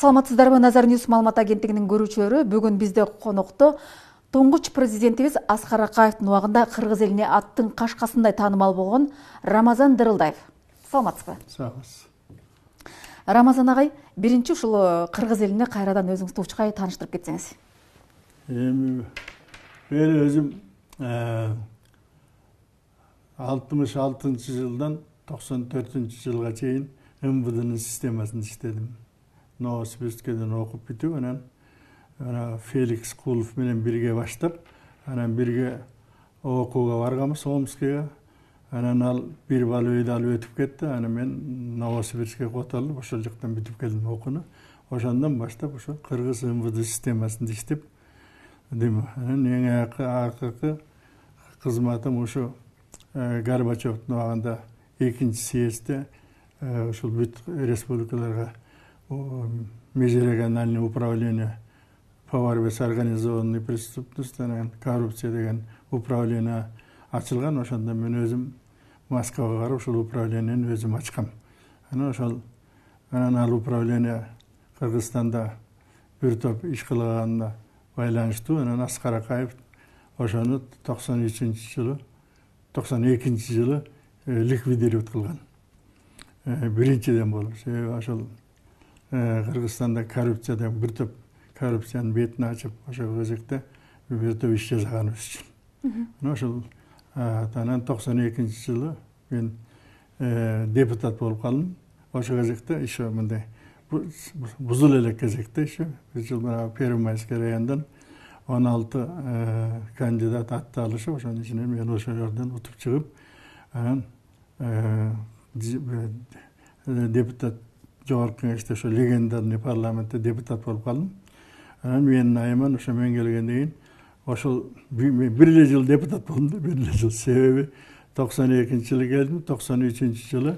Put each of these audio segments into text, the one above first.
Саламатсыздарбы, Назар Ньюс маалымат агенттигинин көрүүчүлөрү, бүгүн бизде конокто Тоңгуч президентибиз Аскар Акаевдин убагында кыргыз элине аттын кашкасындай таанымал болгон Рамазан Дырылдаев. Саламатсызбы? Сагыз. Рамазан агай, биринчи ушул кыргыз элине кайрадан өзүңүз тучкай тааныштырып кетсеңиз. Мен өзүм 66-жылдан 94-жылга чейин МВДнын системасында иштедим. Новосибирскеден окуп бүтүп, анан Феликс Кулов менен бирге баштап, анан бирге окууга барганбыз Омскага. Анан ал бир бал өйдө алып өтүп кетти. Анан мен Новосибирскке котолуп, ошол жактан бүтүп келдим окууну. Ошондон баштап ошо кыргыз МВД системасында иштеп, анан эң акыркы кызматым ушу Горбачевдун убагында 2-съездде ушул бүт республикаларга межрегиональное управление по борьбе с организованной преступностью, коррупция деген управление ачылган. Ошондо мен өзүм Москвага барып ушул управлениени өзүм ачкам. Анан ал управление Кыргызстанда бир топ иш кылганына байланыштуу. Анан Аскар Акаев ошону 92-жылы ликвидировать кылган. Биринчиден болуп, себеби ошол Кыргызстанда коррупция деген бир топ коррупциянын бетин ачып, ошол кезекте бир топ иш жасаганыбыз үчүн. Ошол анан 92-жылы мен депутат болуп калдым. Ошол кезекте еще мындай бузул элек кезекте еще бир жыл Первомайский районунан 16 кандидат атты алышып, ошонун ичинен мен ошол жерден утуп чыгып, анан депутат жогорку кеңеште ошо легендарный парламентте депутат болуп калдым. Анан менин айыман ошо мен келгенден кийин ошол бир эле жыл депутат болдум да, бир эле жыл. Себеби 92-жылы келдим, 93-жылы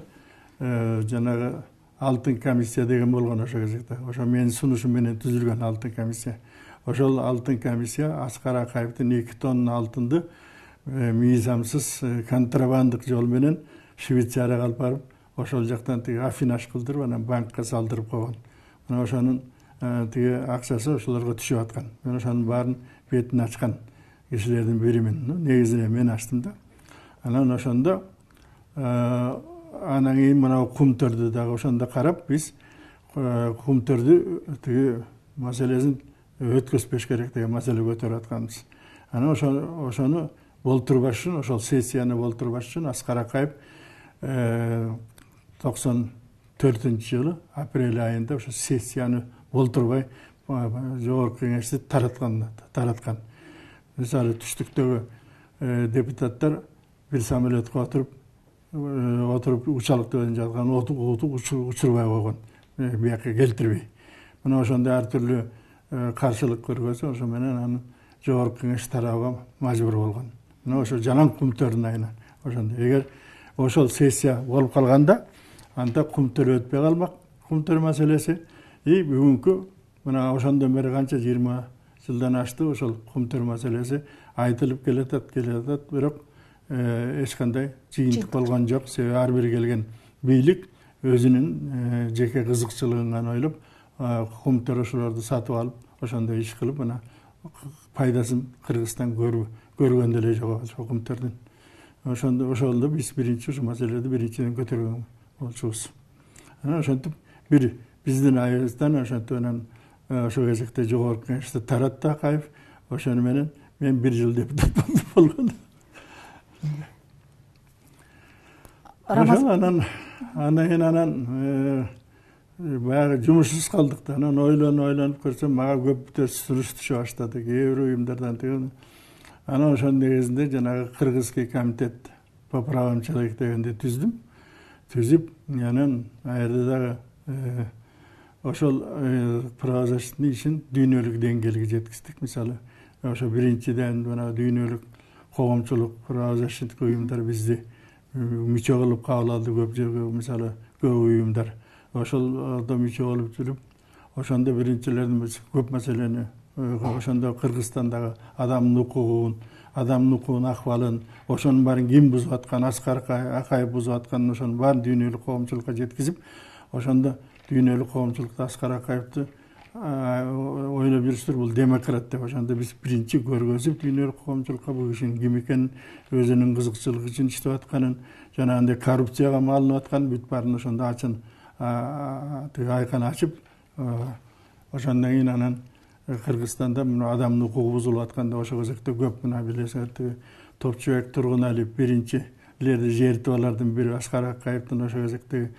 жанагы алтын комиссия деген болгон ошол кезекте. Ошо менин сунушум менен түзүлгөн алтын комиссия. Ошол алтын комиссия Аскар Акаевдин 2 тонна алтынды мыйзамсыз контрабандык жол менен Швейцарияга алып барып, ошол жактан тиги афинаж кылдырып, анан банкка салдырып койгон. Мына ошонун тиги акчасы ошолорго түшүп аткан. Мен ошонун баарын бетин ачкан кишилердин биримин. Негизинен мен ачтым да. Анан ошондо анан кийин мына кумтөрдү дагы ошондо карап, биз кумтөрдү тиги маселесин өткөзбөш керек деген маселе көтөрүп атканбыз. Анан ошону болтурбаш үчүн, ошол сессияны болтурбаш үчүн Аскар Акаев 94-жылы апрель айында ошо сессияны болтурбай жогорку кеңешти тараткан. Мисалы түштүктөгү депутаттар бир самолетке отуруп учалыкты өзүн жаткан учурбай койгон, бияка келтирбей. Мына ошондой ар түрлүү каршылык көргөзүп, ошо менен анын жогорку кеңеш тарабга мажбур болгон. Мына ошо жалаң кумтөрдүн айынан ошондой. Эгер ошол сессия болуп калганда, анда кумтөр өтпөй калмак, кумтөр маселеси. Бүгүнкү мына ошондон бери канча 20 жылдан ашты, ошол кумтөр маселеси айтылып келатат, бирок эч кандай жыйынтык болгон жок. Себеби ар бир келген бийлик өзүнүн жеке кызыкчылыгын ойлоп, кумтөр ошолорду сатып алып, ошондой иш кылып, мына пайдасын Кыргызстан көргөн деле жок ошол кумтөрдүн. Ошолду биз биринчи ушу маселеди биринчиден көтөргөн болчубуз. Анан ошентип биздин айыбыздан ошентип анан ошол кезекте жогорку кеңешти таратты Акаев. Ошону менен мен бир жыл депутат болгон. Анан баягы жумушсуз калдык да. Анан ойлонуп көрсөм, мага көп суруш түшө баштады. Кээ бир уюмдардан тиги. Анан ошонун негизинде жанагы Кыргызский комитет по правам человека дегенди түзүп, анан аерде дагы ошол правозащитный ишин дүйнөлүк деңгээлге жеткиздик. Мисалы, ошо биринчиден мына дүйнөлүк коомчулук правозащитный уюмдар бизди мүчө кылып кабыл алды. Көп жерге, мисалы, көп уюмдар ошолдо мүчө болуп жүрүп, ошондо биринчилердин көп маселени ошондо Кыргызстандагы адамдын укугун акыбалын, ошонун баарын ким бузуп аткан, Аскар Акаев бузуп атканын ошонун баарын дүйнөлүк коомчулукка жеткизип, ошондо дүйнөлүк коомчулукта Аскар Акаевди ойлоп жүрүштүр, бул демократ деп. Ошондо биз биринчи көргөзүп дүйнөлүк коомчулукка бул кишинин ким экенин, өзүнүн кызыкчылыгы үчүн иштеп атканын, жана андай коррупцияга малынып атканын бүт баарын ошондо ачын айкан ачып, ошондон кийин анан Кыргызстанда мына адамдын укугу бузулуп атканда ошол кезекте көп мына билесиңер, Топчубек Тургуналиев биринчилерди жертип алардын бири Аскар Акаевдин ошол кезекте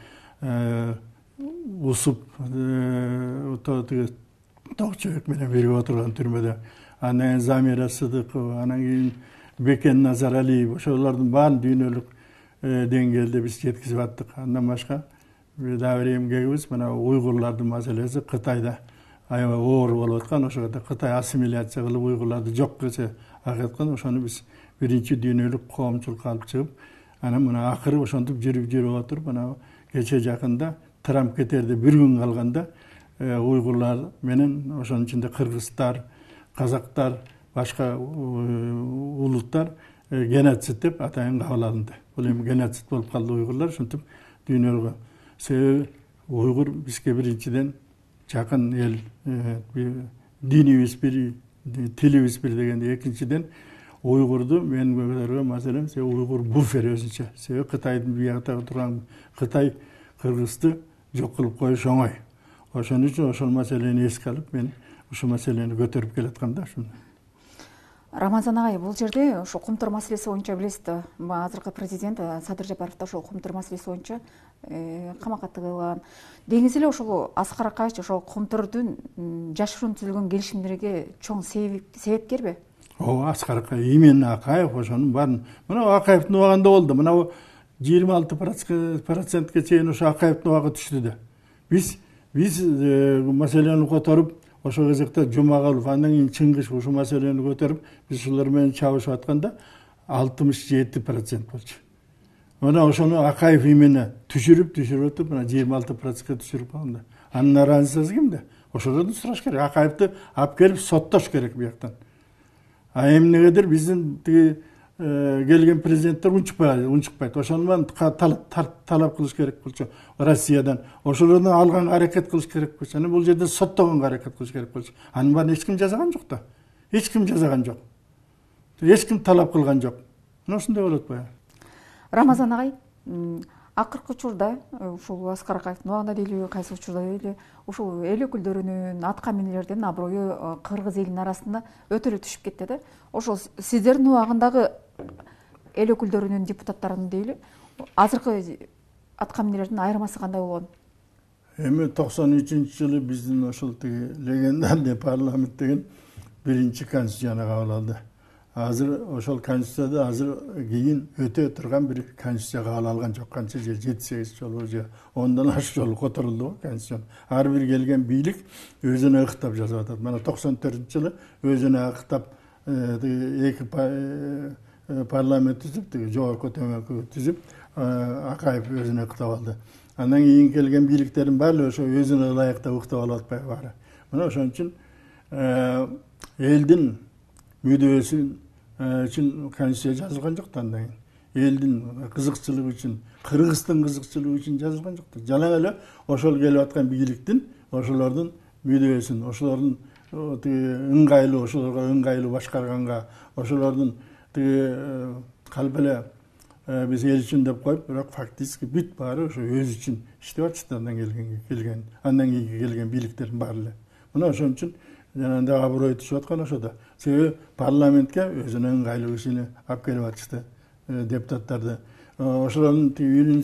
усуп Топчубек менен бирге отурган түрмөдө. Андан кийин Замира Сыдыкова, анан кийин Бекен Назаралиев, ошолордун баарын дүйнөлүк деңгээлде биз жеткизип аттык. Андан башка бир дагы бир эмгегибиз мына уйгурлардын маселеси Кытайда аябай оор болуп аткан. Ошого Кытай ассимиляция кылып уйгурларды жок кылса акыткан. Ошону биз биринчи дүйнөлүк коомчулукка алып чыгып, анан мына акыры ошентип жүрүп отуруп, мына кече жакында Трамп кетерде бир күн калганда уйгурлар менен ошонун ичинде кыргыздар, казактар, башка улуттар геноцид деп атайын кабыл алынды. Бул эми геноцид болуп калды уйгурлар, ошентип дүйнөлүккө. Себеби уйгур бизге биринчиден жакын эл, динибиз бир, тилибиз бир дегенде, экинчиден уйгурду мен көтөргөн маселем себеби уйгур буфер өзүнчө. Себеби Кытайдын биякта турган Кытай Кыргызды жок кылып коюш оңой. Ошон үчүн ошол маселени эске алып мен ушул маселени көтөрүп келаткам да. Рамазан агай, бул жерде ошо кумтур маселеси боюнча билесиз да, азыркы президент Садыр Жапаров да ошол кумтур маселеси боюнча камакка тыгылган. Деңиз эле ошол Аскар Акаевич ошол кумтурдун жашыруун түзүлгөн келишимдерге чоң себепкерби? Ооба, Аскар Акаев, именно Акаев ошонун баарын. Мына Акаевдин убагында болду. Мына 26%ке чейин ошо Акаевдин убагы түштү да. Биз маселени которуп, ошол кезекте Жумагалов, андан кийин Чыңгыш ушул маселени көтөрүп, биз ушулар менен чабышып атканда 67% болчу. Мына ошону Акаев именно түшүрүп өтүп, мына 26%ка түшүрүп калганда. Анын разницасы кимде? Ошолордон сураш керек. Акаевди алып келип соттош керек бияктан. А эмнегедир биздин тиги келген президенттер унчукпайт. Ошону талап кылыш керек болчу Россиядан. Ошолордон алганга аракет кылыш керек болчу. Бул жерде соттогонго аракет кылыш керек болчу. Анын баарын эч ким жазаган жок да. Эч ким жазаган жок. Эч ким талап кылган жок. Мына ушундай болот баягы. Рамазан агай, акыркы учурда ушул Аскар Акаевдин убагында дейли, кайсы учурда дейли, ушул эл өкүлдөрүнүн, атка минерлердин аброю кыргыз элинин арасында өтө эле түшүп кетти да. Ошол сиздердин убагындагы эл өкүлдөрүнүн, депутаттарынын дейли, азыркы атка минерлердин айырмасы кандай болгон? Эми 93-жылы биздин ошол тиги легендарный парламент деген биринчи конституцияны кабыл алды. Азыр ошол конституцияда азыр кийин өтө турган бир конституция кабыл алган жок. Канча жыл 7-8 жолу же 10дон ашык жолу которулду конституция. Ар бир келген бийлик өзүнө ыкыктап жазып атат. Мына 94-жылы өзүнө ыкыктап эки парламент түзүп, жогорку төмөнкү түзүп, Акаев өзүнө ыкыктап алды. Андан кийин келген бийликтердин баары ошо өзүнө ылайыктап ыкыктап алып атпайбы баары. Мына ошон үчүн элдин мүдөөсү үчүн конституция жазылган жок да. Андан кийин элдин кызыкчылыгы үчүн, Кыргыздын кызыкчылыгы үчүн жазылган жок да. Жалаң эле ошол келип аткан бийликтин, ошолордун мүдөөсүн, ошолордун ыңгайлуу, ошолорго ыңгайлуу башкарганга, ошолордун калп эле биз эл үчүн деп коюп, бирок фактически бүт баары ошо өзү үчүн иштеп атышты. Андан кийинки келген бийликтердин баары эле. Мына ошон үчүн жанагындай аброй түшүп аткан ошодо. Себеби парламентке өзүнө ыңгайлуу кишини алып келип атышты, депутаттарды. Ошолордун үйүнүн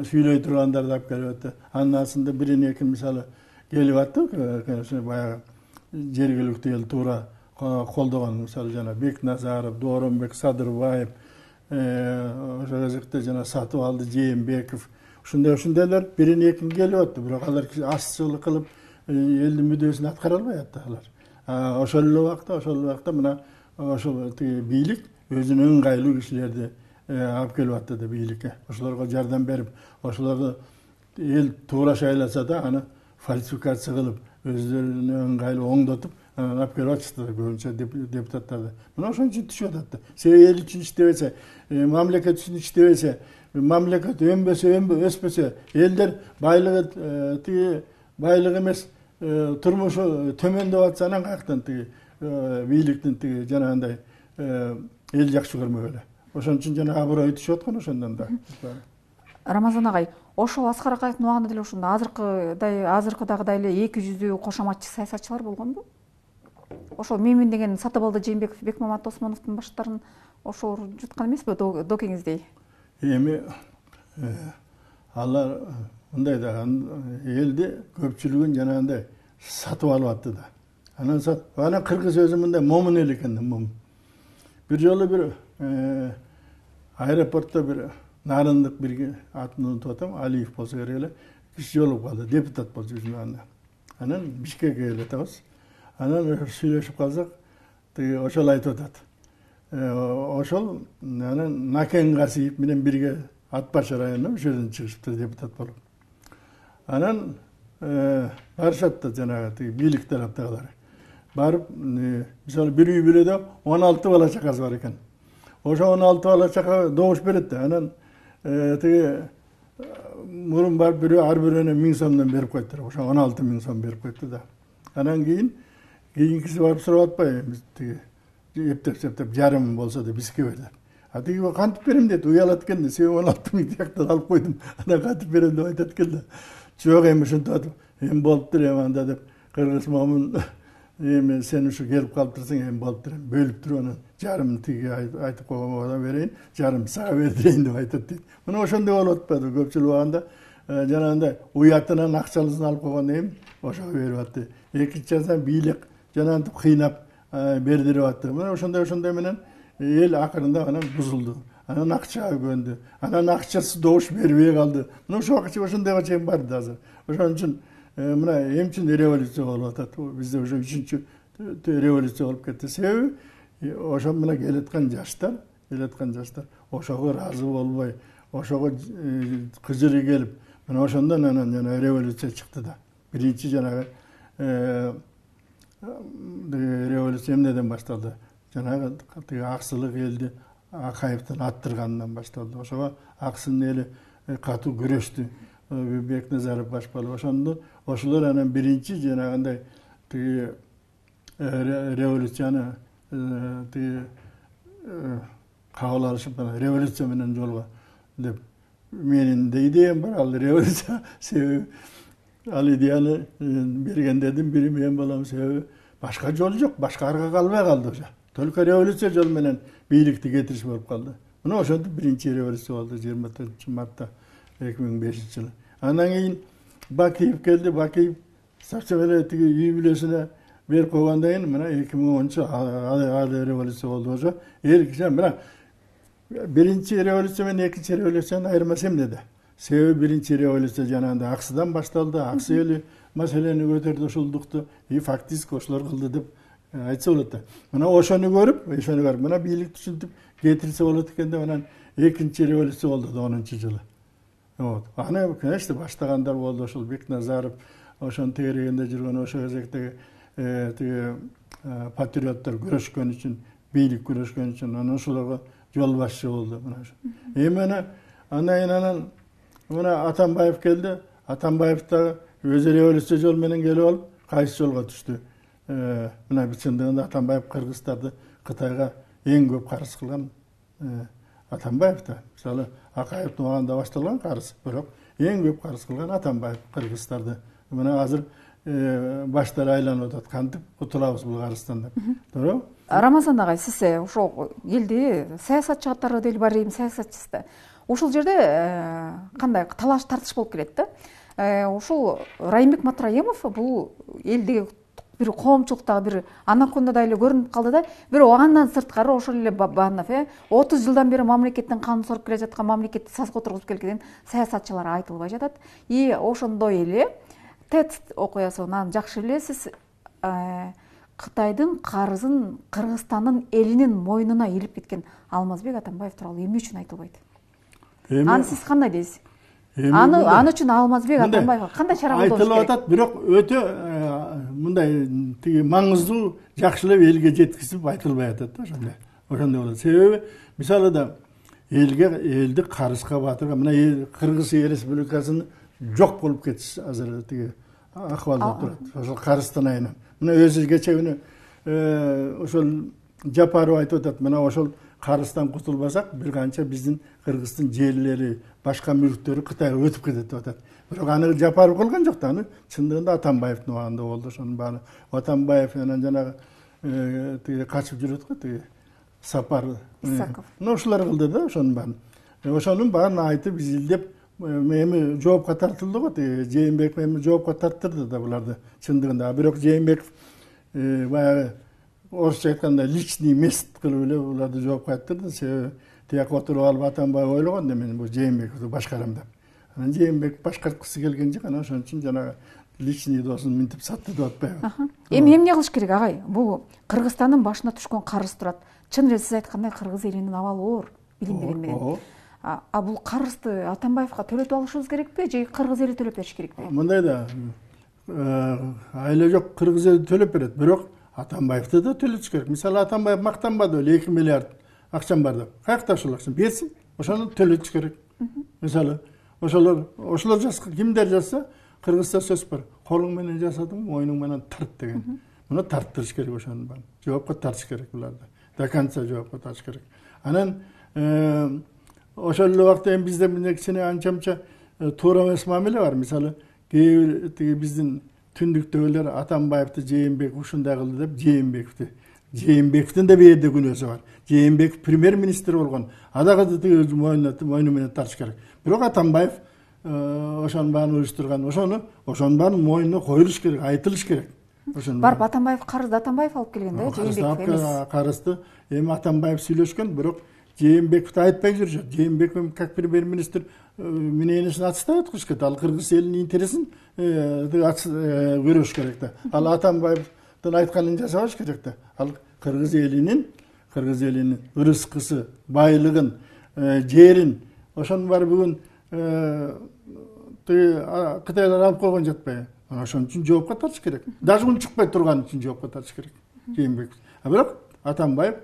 сүйлөй тургандарды алып келип атты. Анын астында бирин эки мисалы келип атты, баягы жергиликтүү эл туура колдогон, мисалы жана Бекназаров, Дооронбек Садырбаев, ошол кезекте жана Сатыбалды Жээнбеков, ушундайлар бирин экин келип атты. Бирок алар ашчылык кылып элдин мүдөөсүн аткара албай атты алар. Ошол убакта мына ошол бийлик өзүнө ыңгайлуу кишилерди алып келип атты да бийликке. Ошолорго жардам берип, ошолорду эл туура шайласа да аны фальсификация кылып, өздөрүнө ыңгайлуу оңдотуп, анан алып келип атышты көбүнчө депутаттарды. Мына ошон үчүн түшүп атат. Себеби эл үчүн иштебесе, мамлекет үчүн иштебесе, мамлекет өспөсө, элдер байлыгы тиги байлык эмес, турмушу төмөндөп атса, анан каяктан тиги бийликтин тиги жанагындай эл жакшы көрмөк эле. Ошон үчүн жана абырой түшүп аткан ошондон да. Рамазан агай, ошол Аскар Акаевдин убагында деле ушундай азыркыдагыдай эле эки жүздүү кошоматчы саясатчылар болгонбу? Ошол менмин деген Сатыбалды Жээнбеков, Бекмамат Осмоновдун баштарын ошол жуткан эмеспи докеңиздей? Эми алар мындай да элди көпчүлүгүн жанагындай сатып алып атты да. Анан кыргыз өзү мындай момун эл экен, момун. Бир жолу бир аэропортто бир нарындык бир атын унутуп атам, Алиев болсо керек эле, киши жолугуп калды, депутат болчу анда. Анан Бишкекке келип атабыз. Анан сүйлөшүп калсак, тиги ошол айтып атат. Ошол анан Накен Касиев менен бирге Ат Баш районунан ошол жерден чыгышыптыр депутат болуп. Анан барышат да жанагы тиги бийлик тараптагылар. Барып, мисалы бир үй бүлөдө 16 бала чакасы бар экен. Ошо 16 бала чака добуш берет да. Анан тиги мурун барып бирөө ар бирөөөнө 1000 сомдон берип койдур. Ошо 16 000 сом берип койду да. Анан кийинкиси барып сурап атпайбы, тиги эптеп жарым болсо да бизге бер деп. А тиги кантип берем дейт, уялат экен да, 16 000 тияктан алып койдум. Анан кантип берем деп айтат экен да. Жок, эми ушинтип атып, эми болуптур эми анда деп, кыргыз момун эми сен ушу келип калыптырсың, эми болуптур, эми бөлүп туруп анан жарым тиги айтып койгонго берейин, жарым сага бердирейин деп айтат дейт. Мына ошондой болуп атпайбы көпчүлүк убагында жанагындай уятынан акчалысын алып койгондон кийин ошого берип атты. Экинчи жактан бийлик жанагынтип кыйнап бердирип атты. Мына ошондой менен эл акырында анан бузулду. Анан акчага көндү. Анан акчасы добуш бербей калды. Мына ошондойго чейин барды азыр. Ошон үчүн мына эмчи революция болуп атат. Бизде уже 3-чү революция болуп кетти. Себеби ошо мына келаткан жаштар ошого ыраазы болбой, ошого кыжыры келип, мына ошондон анан жана революция чыкты да. Биринчи жанагы революция эмнеден башталды? Жанагы аксылык элди Акаевдин аттырганынан башталды. Ошого аксын эли катуу күрөштү. Бекназаров баш болуп ошолор анан биринчи жанагындай тиги революцияны тиги кабыл алышып, революция менен жолго деп менин да идеям бар, ал революция себеби ал идеяны бергендердин бири мен болом, себеби башка жол жок, башка арга калбай калды уже. Только революция жол менен бийликти кетириш болуп калды. Мына ошондо биринчи революция болду 24-мартта 2005-жылы. Андан кийин Бакиев келди. Бакиев совсем эле тиги үй бүлөсүнө берип койгондон кийин мына 2010-чы ал революция болду уже. Эл киши мына биринчи революция менен экинчи революциянын айырмасы эмнеде? Себеби биринчи революция жанагындай аксыдан башталды. Аксы эли маселени көтөрдү, ушулдукту фактически ошолор кылды деп айтса болот да. Мына ошону көрүп, мына бийлик түшүнтүп кетирсе болот экен деп анан экинчи революция болду 10-жылы. Вот. Аны, конечно, баштагандар болду, ошол Бекназаров, ошонун тегерегинде жүргөн ошол кезектеги тиги патриоттор күрөшкөн үчүн, бийлик күрөшкөн үчүн, анан ошолорго жол башчы болду. Эми анан мына Атамбаев келди. Атамбаев да өзү революция жол менен келип алып, кайсы жолго түштү? Мына чындыгында Атамбаев кыргыздарды Кытайга эң көп карыз кылган Атамбаев да. Мисалы Акаевдин убагында башталган карыз, бирок эң көп карыз кылган Атамбаев кыргыздарды. Мына азыр баштары айланып атат, кантип кутулабыз бул карыздан деп. Туура? Рамазан агай, сиз ошол элди саясатчы катары деле бар эми саясатчысыз да. Ушул жерде кандай талаш тартыш болуп келет да. Ушул Райымбек Матраимов бул элдиги бир коомчулуктагы бир анакондодай эле көрүнүп калды да. Бирок андан сырткары ошол эле Банов 30 жылдан бери мамлекеттин канын сорып келе жаткан, мамлекетти сазга отургузуп келген саясатчылар айтылбай жатат. И ошондой эле ТЭЦ окуясынан жакшы элесиз, Кытайдын карызын Кыргызстандын элинин мойнуна илип кеткен Алмазбек Атамбаев тууралуу эмне үчүн айтылбайт? Аны сиз кандай дейсиз? Аны үчүн Алмазбек Атамбаевга кандай чара колдош керек? Айтылып атат, бирок өтө мындай тиги маңыздуу жакшылап элге жеткизип айтылбай атат да ошондой. Ошондой болот. Себеби мисалы да элди карызга батырган мына Кыргыз Республикасынын жок болуп кетиш азыр тиги акыбалда турат. Ошол карыздын айынан. Мына өзү кече күнү ошол Жапаров айтып атат. Мына ошол карыздан кутулбасак бир канча биздин Кыргыздын жерлери, башка мүлктөрү Кытайга өтүп кетет деп атат. Бирок аны Жапаров кылган жок да, аны чындыгында Атамбаевдин убагында болду. Ошонун баары Атамбаев менен жанагы тиги качып жүрөт го тиги Сапар Исаков. Ошолор кылды да ошонун баарын. Ошонун баарын айтып изилдеп эми жоопко тартылды го тиги Жээнбеков эми жоопко тарттырды да буларды чындыгында. Бирок Жээнбеков баягы орусча айтканда личный мест кылып эле буларды жоопко айттырды. Себеби тияк отуруп алып Атамбаев ойлогон да мен бул Жээнбековду башкарам деп. Анан Жээнбеков башкарткысы келген жок, анан ошон үчүн жанагы личный досун минтип сатты деп атпайбы. Эми эмне кылыш керек агай? Бул Кыргызстандын башына түшкөн карыз турат. Чын эле сиз айткандай Кыргыз элинин абалы оор, билинбеген менен. Бул карызды Атамбаевга төлөтүп алышыбыз керекпи же Кыргыз эли төлөп бериш керекпи? Мындай да айла жок Кыргыз эли төлөп берет, бирок Атамбаевди да төлөтүш керек. Мисалы Атамбаев мактанбады эле 2 миллиард акчам бар деп. Каякта ошол акчаны берсин, ошону төлөтүш керек. Мисалы ошолор жазса, кимдер жазса, Кыргызда сөз бар. Колуң менен жасадың, мойнуң менен тарт деген. Муну тарттырыш керек ошонун баарын. Жоопко тартыш керек буларды. До конца жоопко тартыш керек. Анан ошол эле убакта эми бизде мына кичине анча-мунча туура эмес мамиле бар. Мисалы, кээ тиги биздин түндүктөгүлөр Атамбаевди Жээнбеков ушундай кылды деп Жээнбековдун да бээрде күнөөсү бар. Жээнбеков премьер-министр болгон. Адагы тиги мойну менен тартыш керек. Бирок Атамбаев ошонун баарын уюштурган, ошонун баарын мойнуна коюлуш керек, айтылыш керек. Барып Атамбаев карызды Атамбаев алып келген да, Жээнбеков эмес. Карызды эми Атамбаев сүйлөшкөн, бирок Жээнбековду айтпай жүрүшөт. Жээнбеков как премьер-министр мененесин отставить кылыш керек. Ал Кыргыз элинин интересин көрүш керек да. Ал Атамбаевдын айтканын жасабаш керек да. Ал Кыргыз элинин ырыскысы, байлыгын, жерин ошонун баары бүгүн Кытайлар алып койгон жатпайбы? Ошон үчүн жоопко тартыш керек. Даже уну чыкпай турган үчүн жоопко тартыш керек. Жээнбеков. Бирок Атамбаев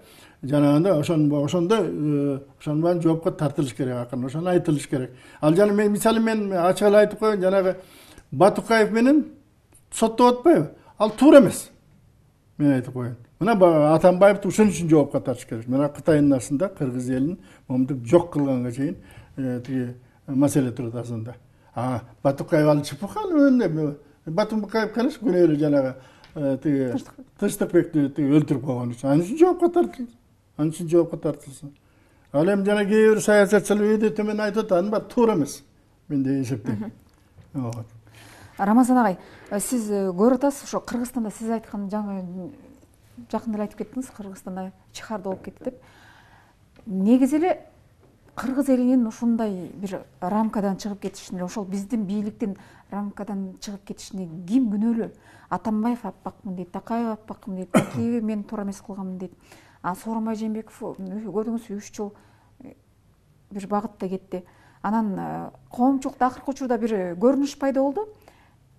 жанагында ошондон баарын жоопко тартылыш керек акырын. Ошону айтылыш керек. Ал жана мен ачык эле айтып коеюн, жанагы Батукаев менен соттоп атпайбы? Ал туура эмес. Мен айтып коеюн. Мына Атамбаевди ошон үчүн жоопко тартыш керек. Мына Кытайдын астында Кыргыз элин момунтип жок кылганга чейин тиги маселе турат азында. Батукаев ал чыпыкан өнү. Батукаев канаш күнөөлүү жанагы тиги Тынчтыкбекти өлтүрүп койгон үчүн. Анын үчүн жоопко тартылсын. Ал эми жана кээ бир саясатчылар үйдө төмөн айтып атат, анын баары туура эмес. Мен де эсептейм. Рамазан агай, сиз көрүп атасыз, ошо Кыргызстанда сиз айткан жакында эле айтып кеттиңиз, Кыргызстанда чыгарда болуп кетти деп. Негизи эле Кыргыз элинин ушундай бир рамкадан чыгып кетишине, ошол биздин бийликтин рамкадан чыгып кетишине ким күнөөлүү? Атамбаев аппакмын дейт, Такаев аппакмын дейт, кээби мен туура эмес кылганмын дейт. Сооронбай Жээнбеков көрдүңүз 3 жыл бир багытта кетти. Анан коомчулукта акыркы учурда бир көрүнүш пайда болду.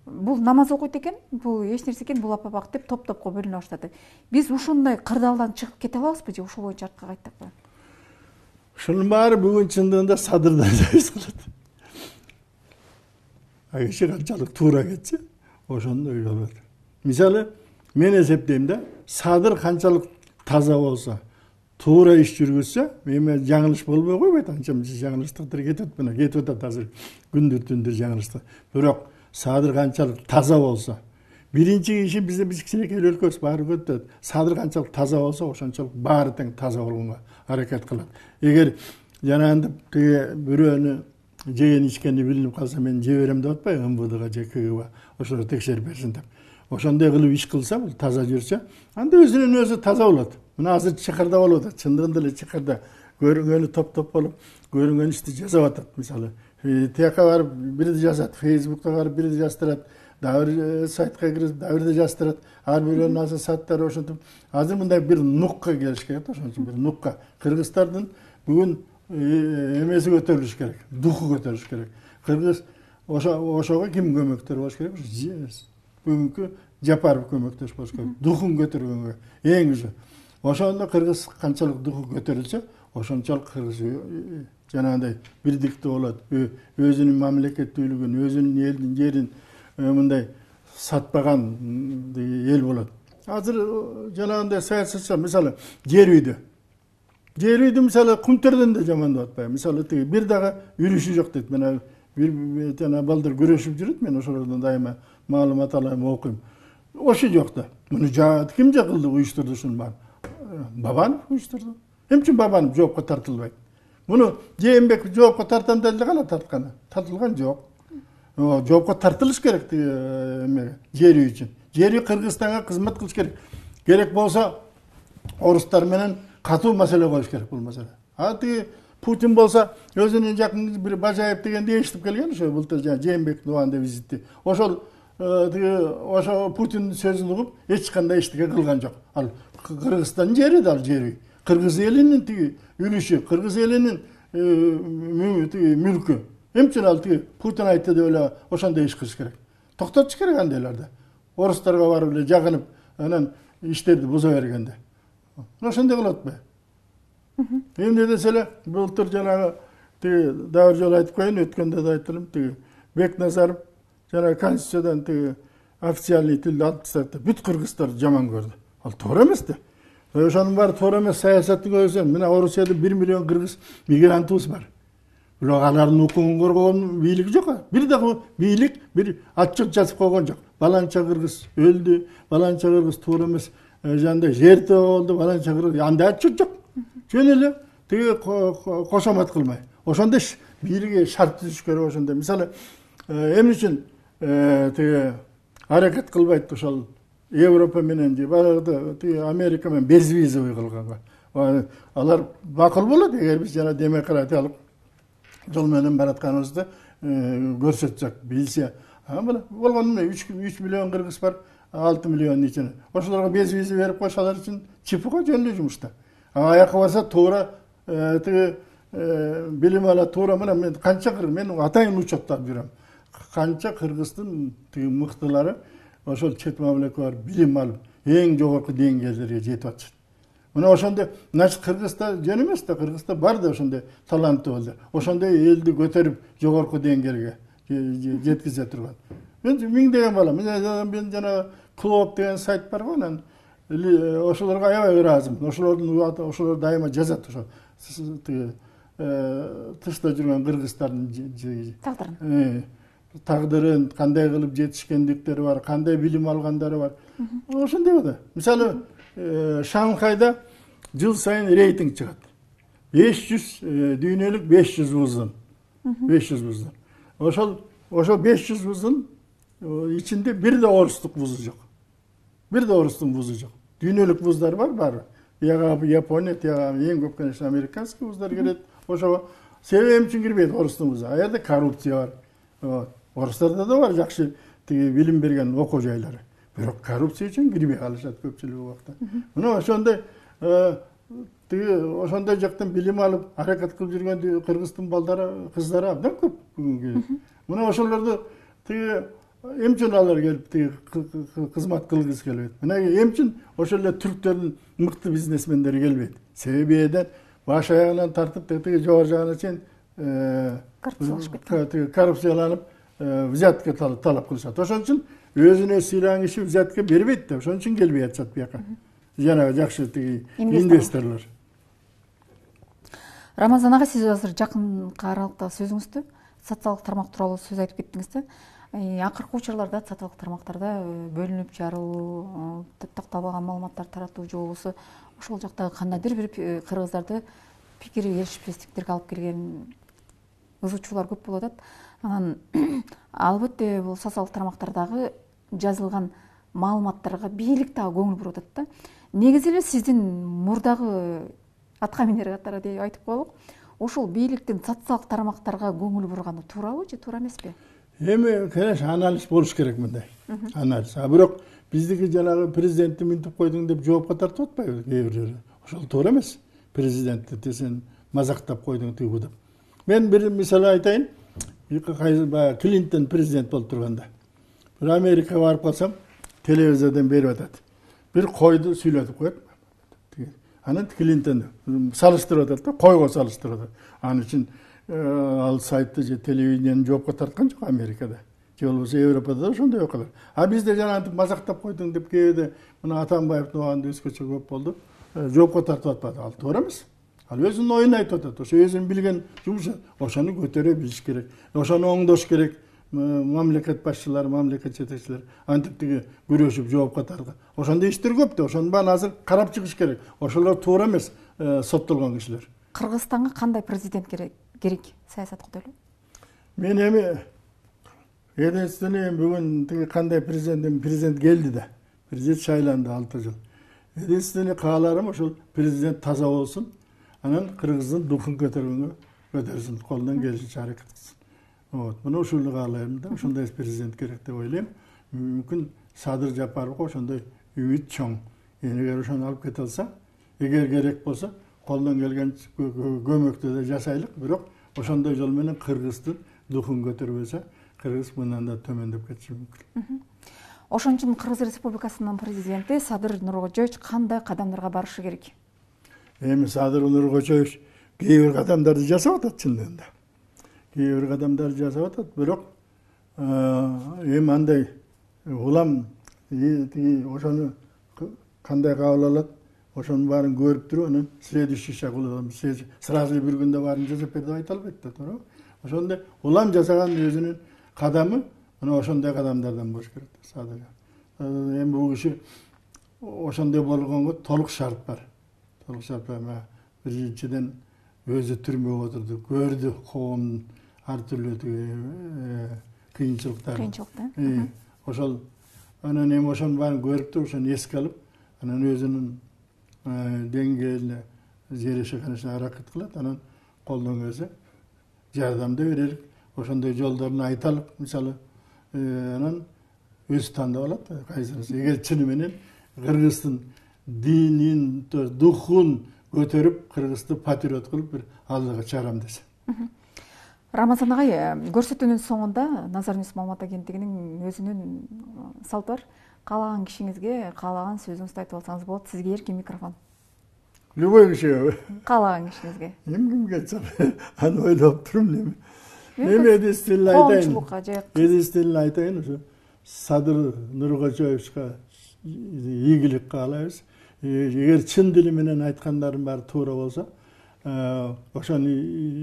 Бул намаз окуйт экен, бул эч нерсе экен, бул аппак деп топ-топко бөлүнө баштады. Биз ушундай кырдаалдан чыгып кете алабызбы же ушул боюнча артка кайттык коелу? Ушунун баары бүгүн чындыгында садырдан сөз кылат. Киши канчалык туура кетсе, ошондой болот. Мисалы, мен эсептейм да, садыр канчалык таза болсо, туура иш жүргүзсө, эми жаңылыш болбой койбойт. Анча жаңылыштыктыр кетип атат азыр күндүр-түндүр жаңылыштык. Бирок садыр канчалык таза болсо, биринчи киши биз кичинекей өлкөбүз баары көтөт. Садыр канчалык таза болсо, ошончолук баары тең таза болгонго аракет кылат. Эгер жанагындай тиги бирөөнү жеген ичкени билинип калса, мен жей берем деп атпайбы, МВДга же КГБ ошолор текшерип берсин деп. Ошондой кылып иш кылса, бул таза жүрсө, анда өзүнүн өзү таза болот. Мына азыр чыкырда болуп атат, чындыгында эле чыкырда көрүнгөнү топ-топ болуп, көрүнгөн ишти жасап атат. Мисалы, тияка барып бирди жазат, Фейсбукта барып бирди жаздырат, дагы бир сайтка кирип дагы бирди жаздырат. Ар бирөөнүн азыр сайттары ошентип, азыр мындай бир нукка келиш керек, ошон үчүн бир нукка. Кыргыздардын бүгүн эмеси көтөрүлүш керек, духу көтөрүлүш керек. Кыргыз ошого ким көмөктөр болуш керек? бүгүнкү Жапаров көмөктөш болуш керек. Духун көтөргөнгө эң өзү. Ошондо кыргыз канчалык духу көтөрүлсө, ошончолук кыргыз жанагындай бирдиктүү болот. Өзүнүн мамлекеттүүлүгүн, өзүнүн элдин жерин мындай сатпаган эл болот. Азыр жанагындай саясатчы мисалы жер үйдү мисалы Кумтөрдөн да жамандап атпайбы. Мисалы тиги бир дагы үрүшү жок дейт. Мына бир жана балдар күрөшүп жүрөт. Мен ошолордон дайыма маалымат алайм, окуйм. Ошо жок да. Муну ким кылды, уюштурду ушуну бар? Бабанов уюштурду. Эмче Бабанов жоопко тартылбайт? Муну Жээнбеков жоопко тартам делди, кана тартканы? Тартылган жок. Жоопко тартылыш керек жер үй үчүн. Жер үй Кыргызстанга кызмат кылыш керек. Керек болсо орустар менен катуу маселе коюш керек бул маселе. Тиги Путин болсо өзүнүн жакын бир Бажаев дегенди эшитип келген ошо былтыр Жээнбектин убагында визитти. Ошол Путиндин сөзүн угуп эч кандай эчтеке кылган жок. Ал Кыргызстандын жери да ал жер үй. Кыргыз элинин тиги үлүшү, Кыргыз элинин тиги мүлкү. Эмче ал тиги Путин айтты деп эле ошондой иш кылыш керек. Токтотуш керек андайларды. Орустарга барып эле жагынып, анан иштерди буза бергенде. Ошондой кылып атпайбы? Эмне десе эле былтыр жанагы тиги дагы жолу айтып коеюн, өткөндө да айттым, тиги Бекназаров жанагы конституциядан тиги официальный тилди алып тастады. Бүт кыргыздарды жаман көрдү. Ал туура эмес да. Ошонун баары туура эмес саясаттын өзү. Мына Орусияда 1 миллион кыргыз мигрантыбыз бар. Бирок алардын укугун коргоон бийлик жок. Бир дагы бийлик бир отчет жазып койгон жок. Баланча кыргыз өлдү, баланча кыргыз туура эмес жандай жертва болду, баланча кыргыз андай отчет жок. Жөн эле тиги кошомат кылмай. Ошондой бийликке шарт түзүш керек ошондой. Мисалы, эмне үчүн тиги аракет кылбайт ошол Европа менен же баягы тиги Америка менен безвизовый кылганга. Алар макул болот эгер биз жана демократиялык жол менен баратканыбызды көрсөтсөк, билсе. Мына болгону 3 миллион кыргыз бар, 6 миллион ичинде. Ошолорго безвиза берип койсолар үчүн чыпыга жөнлүү жумушта. Аяка барса туура тиги билим алат, туура мына мен канча мен атайын учеттап жүрөм. Канча кыргыздын тиги мыктылары ошол чет мамлекет бар билим алып, эң жогорку деңгээлдерге жетип атышат. Мына ошондой, значит Кыргызда жөн эмес да, Кыргызда бар да ошондой таланттуу балдар. Ошондой элди көтөрүп жогорку деңгээлге жеткизе турган. Мен миңдеген бала, мен жана клуб деген сайт бар го, анан ошолорго аябай ыраазымын. Ошолор дайыма жазат ошо тиги тышта жүргөн кыргыздардын тагдырын, кандай кылып жетишкендиктери бар, кандай билим алгандары бар. Ошондой да. Мисалы, Шанхайда жыл сайын рейтинг чыгат. 500 дүйнөлүк 500 вуздун. 500 вуздун. Ошол 500 вуздун ичинде бир да орустук вузу жок. Бир да орустун вузу жок. Дүйнөлүк вуздар бар. Тияга Япония, тияга эң көп конечно американский вуздар келет. Ошого себеби үчүн кирбейт орустун вузу. Аерде коррупция бар. Орустарда да бар жакшы тиги билим берген окуу жайлары. Бирок коррупция үчүн кирбей калышат көпчүлүк убакта. Мына ошондой ошондой жактан билим алып, аракет кылып жүргөн кыргыздын балдары, кыздары абдан көп бүгүнкү. Мына ошолорду тиги эмчен алар келип тиги кызмат кылгысы келбейт. Мына эмчен ошол эле түрктөрдүн мыкты бизнесмендери келбейт. Себеби эден баш аягынан тартып тиги жогору жагына чейин коррупцияланып, взятка талап кылышат. Ошон үчүн өзүнө сыйланган киши взятка бербейт да, ошон үчүн келбей атышат бияка. Жанагы жакшы тиги инвесторлор. Рамазан ага, сиз азыр жакынкы аралыкта сөзүңүздө социалдык тармак тууралуу сөз айтып кеттиңиз да. Акыркы учурларда социалдык тармактарда бөлүнүп жарылуу, такталбаган маалыматтар таратуу же болбосо ошол жактагы кандайдыр бир кыргыздарды пикири келишпестиктерге алып келген ызычуулар көп болуп атат. Анан албетте бул социалдык тармактардагы жазылган маалыматтарга бийлик дагы көңүл буруп атат да. Негизи эле сиздин мурдагы атка минер катары деп айтып коелук. Ошол бийликтин социалдык тармактарга көңүл бурганы туурабы же туура эмеспи? Эми, конечно, анализ болуш керек мындай. Анализ. Бирок биздики жанагы президентти минтип койдуң деп жоопко тартып атпайбы кээ бирлери. Ошол туура эмес. Президентти сен мазактап койдуң тигүү деп. Мен бир мисал айтайын. Клинтон президент болуп турганда. Bir Amerika'ya barıp kalsam televizordan berip atат. Bir koydu süйлötüp koyat. Anın Clinton salıştırıp atат da koygo salıştırıp atат. Anın için al saytты же телевидениені жоопко тарткан жок Америкада. Же болбосо Европада да ошондой окуялар. А бизде жанагынтип мазактап койдуң деп кээде мына Атамбаевдин убагында өзгөчө көп болду. Жоопко тартып атпады. Ал туура эмес. Ал өзүнүн оюн айтып атат. Ошо өзүнүн билген жумушу. Ошону көтөрө билиш керек. Ошону оңдош керек. Мамлекет башчылары, мамлекет жетекчилери антип тиги күрөшүп жоопко тартат. Ошондой иштер көп да. Ошонун баарын азыр карап чыгыш керек. Ошолор туура эмес соттолгон кишилер. Кыргызстанга кандай президент керек саясат кылып? Мен эми единственный бүгүн тиги кандай президент келди да. Президент шайланды 6 жыл. Единственный кааларым ошол президент таза болсун. Анан кыргыздын духун көтөрсүн, колунан келишинче аракет кылсын. Вот, мына ушуну каалайм да, ошондой президент керек деп ойлойм. Мүмкүн Садыр Жапаровго ошондой үмүт чоң. Эгер ошону алып кете алса, эгер керек болсо, колунан келген көмөктү да жасайлык, бирок ошондой жол менен Кыргыздын духун көтөрбөсө, Кыргыз мындан да төмөндөп кетиши мүмкүн. Ошон үчүн Кыргыз Республикасынын президенти Садыр Нуркожоевич кандай кадамдарга барышы керек? Эми Садыр Нуркожоевич кээ бир кадамдарды жасап атат чындыгында. Кээ бир кадамдарды жасап атат, бирок эми андай улам ошону кандай кабыл алат, ошонун баарын көрүп туруп, анан следующий шаг кылып, сразу бир күндө баарын жасап бер деп айта албайт да, туура. Ошондой улам жасаган өзүнүн кадамы, мына ошондой кадамдардан болуш керек да, Садыр. Эми бул киши ошондой болгонго толук шарт бар. Толук шарт бар. Биринчиден өзү түрмөгө отурду, көрдү коомдун ар түрлүү кыйынчылыктарын. Ошол анан эми ошонун баарын көрүп туруп, ошону эске алып, анан өзүнүн деңгээлине жереше канышына аракет кылат, анан колдон келсе жардамды берелик, ошондой жолдорун айталык, мисалы, анан өзү тандап алат, кайсырысы. Эгер чыны менен Кыргыздын динин, духун көтөрүп, Кыргызды патриот кылып бир алдыга чыгарам десе. Рамазан агай, көрсөтүүнүн соңунда Назар Ньюс маалымат агенттигинин өзүнүн салты бар. Каалаган кишиңизге каалаган сөзүңүздү айтып алсаңыз болот. Сизге эркин микрофон. Любой кишиге. Каалаган кишиңизге. Кимге чак? Аны ойлоп турум эми. Эми эдистилин айтайын. Эдистилин айтайын ошо Садыр Нуркожоевичке ийгилик каалайбыз. Эгер чын дили менен айткандарын баары туура болсо, ошону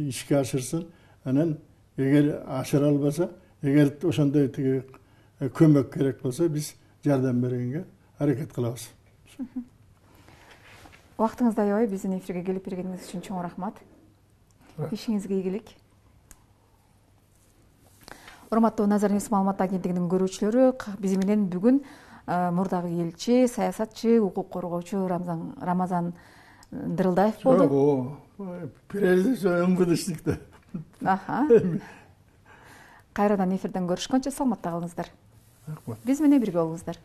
ишке ашырсын. Анан эгер ашыра албаса, эгер ошондой тиги көмөк керек болсо, биз жардам бергенге аракет кылабыз. Убактыңызды аябай биздин эфирге келип бергениңиз үчүн чоң рахмат. Ишиңизге ийгилик. Урматтуу Назар Ньюс маалымат агенттигинин көрүүчүлөрү, биз менен бүгүн мурдагы элчи, саясатчы, укук коргоочу Рамазан Дырылдаев болду. Прежде МВДшникте. Кайрадан эфирден көрүшкөнчө саламатта калыңыздар. Биз менен бирге болуңуздар.